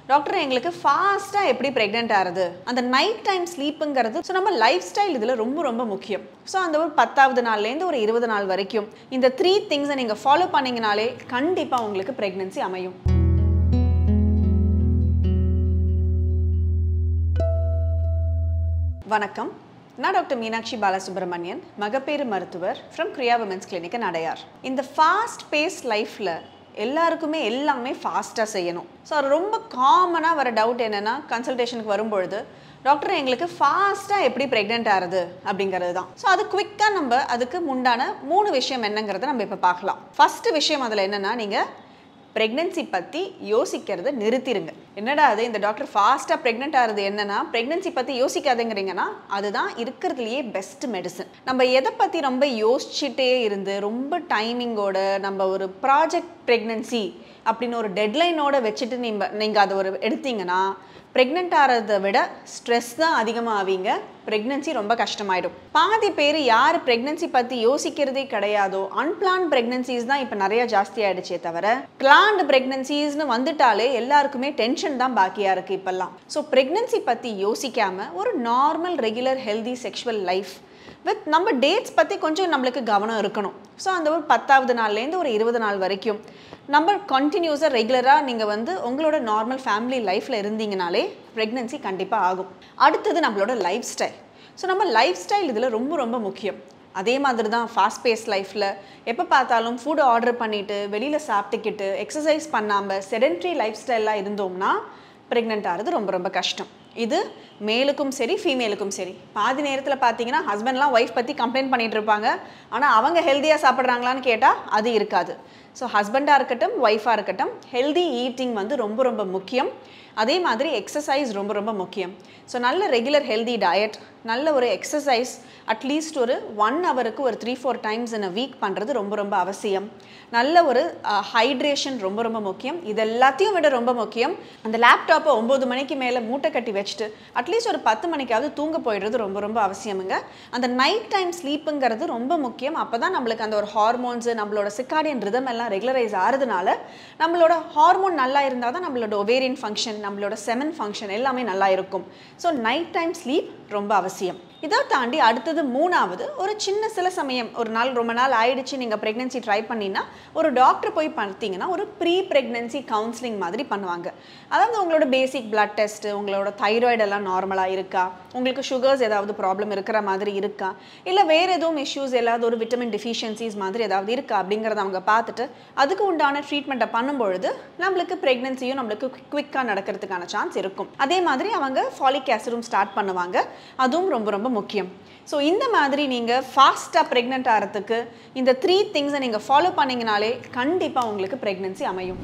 Doctor எங்களுக்கு ஃபாஸ்டா எப்படி பிரெக்னன்ட் ஆறது அந்த நைட் டைம் ஸ்லீப்புங்கிறது ஸோ நம்ம லைஃப் ஸ்டைல் இதில் ரொம்ப முக்கியம் ஸோ அந்த ஒரு 10வது நாள்லேருந்து ஒரு 20 நாள் வரைக்கும் இந்த 3 திங்ஸை நீங்கள் ஃபாலோ பண்ணிங்கனாலே கண்டிப்பாக உங்களுக்கு பிரெக்னன்சி அமையும். வணக்கம், நான் டாக்டர் மீனாட்சி பாலசுப்ரமணியன், மகப்பேறு மருத்துவர் ஃப்ரம் கிரியா விமென்ஸ் கிளினிக் இன் அடையார். இந்த ஃபாஸ்ட் பேஸ் லைஃப்பில் எல்லாருக்குமே எல்லாமே ஃபாஸ்ட்டாக செய்யணும். ஸோ அது ரொம்ப காமனாக வர டவுட் என்னென்னா, கன்சல்டேஷனுக்கு வரும்பொழுது டாக்டர் எங்களுக்கு ஃபாஸ்ட்டாக எப்படி ப்ரெக்னென்ட் ஆகுது அப்படிங்கிறது தான். ஸோ அது குவிக்காக நம்ம அதுக்கு முண்டான 3 விஷயம் என்னங்கிறத நம்ம இப்போ பார்க்கலாம். ஃபஸ்ட்டு விஷயம் அதில் என்னென்னா, நீங்கள் ப்ரெக்னென்சி பற்றி யோசிக்கிறத நிறுத்திடுங்க. என்னடா அது இந்த டாக்டர் ஃபாஸ்ட்டாக ப்ரெக்னென்ட் ஆகிறது என்னென்னா, ப்ரெக்னென்சி பற்றி யோசிக்காதுங்கிறீங்கன்னா அதுதான் இருக்கிறதுலையே பெஸ்ட் மெடிசன். நம்ம எதை பற்றி ரொம்ப யோசிச்சுட்டே இருந்து ரொம்ப டைமிங்கோட நம்ம ஒரு ப்ராஜெக்ட் ப்ரெக்னென்சி அப்படின்னு ஒரு டெட்லைனோட வச்சுட்டு நீங்கள் அதை ஒரு எடுத்தீங்கன்னா ப்ரெக்னென்ட் ஆகிறத விட ஸ்ட்ரெஸ் தான் அதிகமாக ஆவீங்க, ப்ரெக்னென்சி ரொம்ப கஷ்டமாயிடும். பாதி பேர் யார் ப்ரெக்னென்சி பற்றி யோசிக்கிறதே கிடையாதோ அன்பிளான்ட் ப்ரெக்னென்சிஸ் தான் இப்போ நிறைய ஜாஸ்தி ஆகிடுச்சே தவிர பிளான்டு ப்ரெக்னென்சிஸ்னு வந்துட்டாலே எல்லாருக்குமே டென்ஷன் தான் பாக்கியாக இருக்குது இப்போல்லாம். ஸோ ப்ரெக்னென்சி பற்றி யோசிக்காமல் ஒரு normal regular healthy sexual life with நம்ம டேட்ஸ் பற்றி கொஞ்சம் நம்மளுக்கு கவனம் இருக்கணும். ஸோ அந்த ஒரு 10வது நாள்லேருந்து ஒரு 20 நாள் வரைக்கும் நம்ம கண்டினியூஸாக ரெகுலராக நீங்கள் உங்களோட நார்மல் ஃபேமிலி லைஃப்பில் இருந்தீங்கனாலே ப்ரெக்னென்சி கண்டிப்பாக ஆகும். அடுத்தது நம்மளோட லைஃப் ஸ்டைல். ஸோ நம்ம லைஃப் ஸ்டைல் இதில் ரொம்ப முக்கியம். அதே மாதிரி தான் ஃபாஸ்ட் பேஸ் லைஃப்பில் எப்போ பார்த்தாலும் ஃபுட் ஆர்டர் பண்ணிவிட்டு வெளியில் சாப்பிட்டுக்கிட்டு எக்ஸசைஸ் பண்ணாமல் செடென்ட்ரி லைஃப் ஸ்டைலாக இருந்தோம்னா ப்ரெக்னென்ட் ஆகிறது ரொம்ப கஷ்டம். இது மேலுக்கும் சரி ஃபீமேலுக்கும் சரி. பாதி நேரத்தில் பார்த்தீங்கன்னா ஹஸ்பண்ட்லாம் ஒய்ஃப் பற்றி கம்ப்ளைண்ட் பண்ணிகிட்டு இருப்பாங்க, ஆனால் அவங்க ஹெல்த்தியாக சாப்பிட்றாங்களான்னு கேட்டால் அது இருக்காது. ஸோ ஹஸ்பண்டாக இருக்கட்டும் ஒய்ஃபாக இருக்கட்டும் ஹெல்தி ஈட்டிங் ரொம்ப முக்கியம். அதே மாதிரி எக்ஸசைஸ் ரொம்ப முக்கியம். ஸோ நல்ல ரெகுலர் ஹெல்தி டயட், நல்ல ஒரு எக்ஸசைஸ் அட்லீஸ்ட் ஒரு 1 ஹவருக்கு ஒரு 3-4 டைம்ஸ் இன் அ வீக் பண்ணுறது ரொம்ப அவசியம். நல்ல ஒரு ஹைட்ரேஷன் ரொம்ப முக்கியம். இது எல்லாத்தையும் விட ரொம்ப முக்கியம், அந்த லேப்டாப்பை 9 மணிக்கு மேலே மூட்டை கட்டி வச்சுட்டு அட்லீஸ்ட் ஒரு 10 மணிக்காவது தூங்க போயிடுறது ரொம்ப அவசியமுங்க. அந்த நைட் டைம் ஸ்லீப்புங்கிறது ரொம்ப முக்கியம். அப்போ தான் நம்மளுக்கு அந்த ஒரு ஹார்மோன்ஸு நம்மளோட சிர்காடியன் ரிதம் எல்லாம் ரெகுலரைஸ் ஆகிறதுனால நம்மளோட ஹார்மோன் நல்லா இருந்தால் தான் நம்மளோட ஒவேரியன் ஃபங்க்ஷன், நம்மளோட செமன் ஃபங்க்ஷன் எல்லாமே நல்லா இருக்கும். ஸோ நைட் டைம் ஸ்லீப் ரொம்ப அவசியம். இதை தாண்டி அடுத்தது 3வது, ஒரு சில சமயம் ஒரு நாள் ரொம்ப நாள் ஆயிடுச்சு நீங்கள் ப்ரெக்னென்சி ட்ரை பண்ணினா ஒரு டாக்டர் போய் பார்த்தீங்கன்னா ஒரு ப்ரீ ப்ரெக்னென்சி கவுன்சிலிங் மாதிரி பண்ணுவாங்க. அதாவது உங்களோட பேசிக் பிளட் டெஸ்ட்டு, உங்களோட தைராய்டு எல்லாம் நார்மலாக இருக்கா, உங்களுக்கு சுகர்ஸ் ஏதாவது ப்ராப்ளம் இருக்கிற மாதிரி இருக்கா, இல்லை வேறு எதுவும் இஷ்யூஸ் ஏதாவது ஒரு விட்டமின் டிஃபிஷியன்சிஸ் மாதிரி ஏதாவது இருக்கா அப்படிங்கிறத அவங்க பார்த்துட்டு அதுக்கு உண்டான ட்ரீட்மெண்ட்டை பண்ணும்பொழுது நம்மளுக்கு ப்ரெக்னென்சியும் நம்மளுக்கு குவிக்காக நடக்கிறதுக்கான சான்ஸ் இருக்கும். அதே மாதிரி அவங்க ஃபாலிக் ஆசிடும் ஸ்டார்ட் பண்ணுவாங்க, அதுவும் ரொம்ப முக்கியம். ஸோ இந்த மாதிரி நீங்கள் ஃபாஸ்ட்டாக ப்ரெக்னென்ட் ஆகிறதுக்கு இந்த 3 திங்ஸை நீங்கள் ஃபாலோ பண்ணிங்கனாலே கண்டிப்பாக உங்களுக்கு ப்ரெக்னென்சி அமையும்.